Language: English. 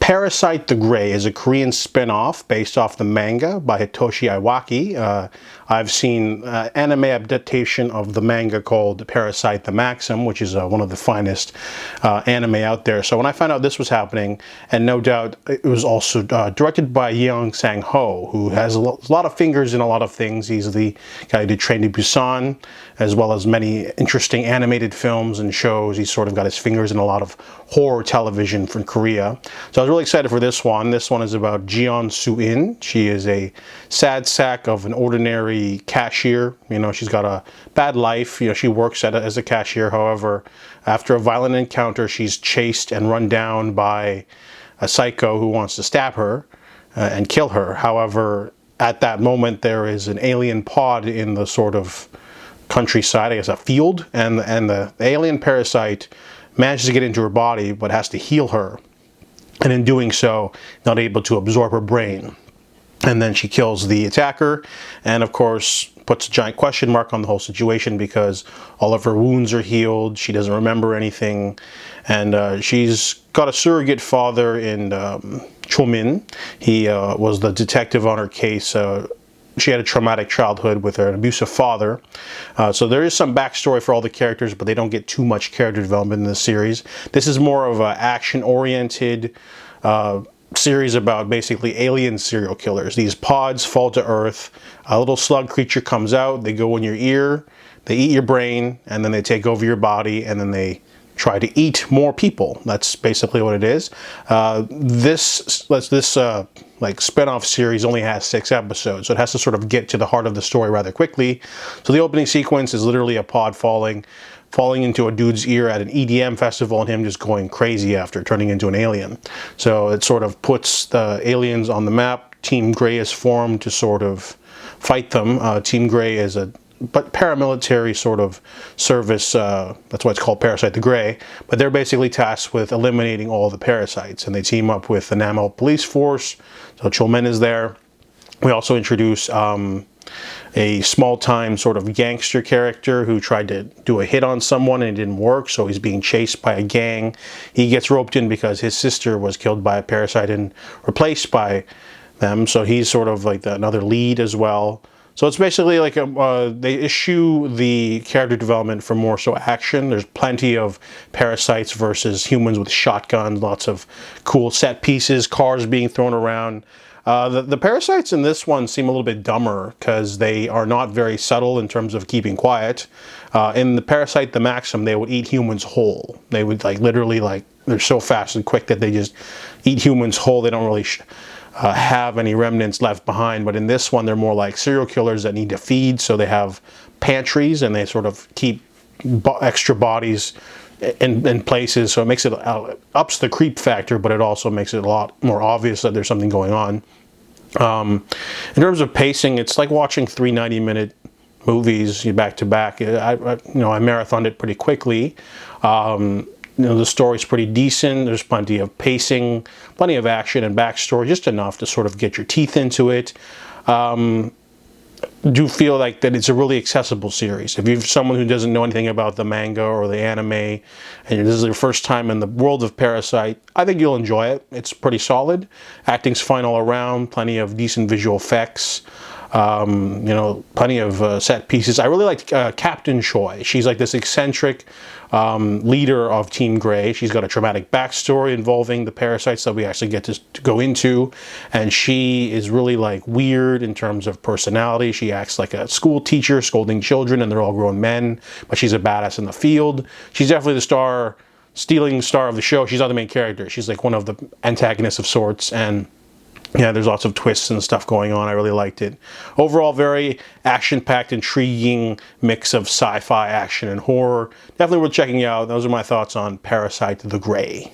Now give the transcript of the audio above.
Parasyte the Gray is a Korean spin-off based off the manga by Hitoshi Iwaki. I've seen anime adaptation of the manga called Parasyte the Maxim, which is one of the finest anime out there. So when I found out this was happening, and no doubt it was also directed by Yeong Sang-ho, who has a lot of fingers in a lot of things. He's the guy who did Train to Busan, as well as many interesting animated films and shows. He's sort of got his fingers in a lot of horror television from Korea. So I was really excited for this one. This one is about Jeon Soo-in. She is a sad sack of an ordinary cashier. You know, she's got a bad life. You know, she works as a cashier. However, after a violent encounter, she's chased and run down by a psycho who wants to stab her and kill her. However, at that moment, there is an alien pod in the sort of countryside, I guess a field, and the alien parasite manages to get into her body, but has to heal her. And in doing so, not able to absorb her brain. And then she kills the attacker, and of course puts a giant question mark on the whole situation because all of her wounds are healed, she doesn't remember anything, and she's got a surrogate father in Cho-min. He was the detective on her case. She had a traumatic childhood with an abusive father. So there is some backstory for all the characters, but they don't get too much character development in this series. This is more of an action-oriented series about basically alien serial killers. These pods fall to Earth, a little slug creature comes out, they go in your ear, they eat your brain, and then they take over your body, and then they try to eat more people. That's basically what it is. This like spin-off series only has 6 episodes, so it has to sort of get to the heart of the story rather quickly. So the opening sequence is literally a pod falling into a dude's ear at an EDM festival and him just going crazy after turning into an alien. So it sort of puts the aliens on the map. Team Grey is formed to sort of fight them. Team Grey is a paramilitary sort of service, that's why it's called Parasyte the Grey, but they're basically tasked with eliminating all the parasites, and they team up with the Namel police force, so Cho-min is there. We also introduce a small-time sort of gangster character who tried to do a hit on someone and it didn't work, so he's being chased by a gang. He gets roped in because his sister was killed by a parasite and replaced by them, so he's sort of like another lead as well. So it's basically like they issue the character development for more so action. There's plenty of parasites versus humans with shotguns, lots of cool set pieces, cars being thrown around. The parasites in this one seem a little bit dumber because they are not very subtle in terms of keeping quiet. In the Parasyte the Maxim, they would eat humans whole. They would literally they're so fast and quick that they just eat humans whole. They don't really have any remnants left behind, but in this one they're more like serial killers that need to feed, so they have pantries and they sort of keep extra bodies in places, so it makes it ups the creep factor, but it also makes it a lot more obvious that there's something going on. In terms of pacing, it's like watching 3 90-minute movies back to back. I marathoned it pretty quickly. The story's pretty decent. There's plenty of pacing, plenty of action and backstory, just enough to sort of get your teeth into it. Do feel like that it's a really accessible series. If you're someone who doesn't know anything about the manga or the anime, and this is your first time in the world of Parasyte, I think you'll enjoy it. It's pretty solid. Acting's fine all around, plenty of decent visual effects. Plenty of set pieces. I really like Captain Choi. She's like this eccentric leader of Team Grey. She's got a traumatic backstory involving the parasites that we actually get to go into, and she is really weird in terms of personality. She acts like a school teacher scolding children, and they're all grown men, but she's a badass in the field. She's definitely the stealing star of the show. She's not the main character. She's like one of the antagonists of sorts, and yeah, there's lots of twists and stuff going on. I really liked it. Overall, very action-packed, intriguing mix of sci-fi, action, and horror. Definitely worth checking out. Those are my thoughts on Parasyte the Grey.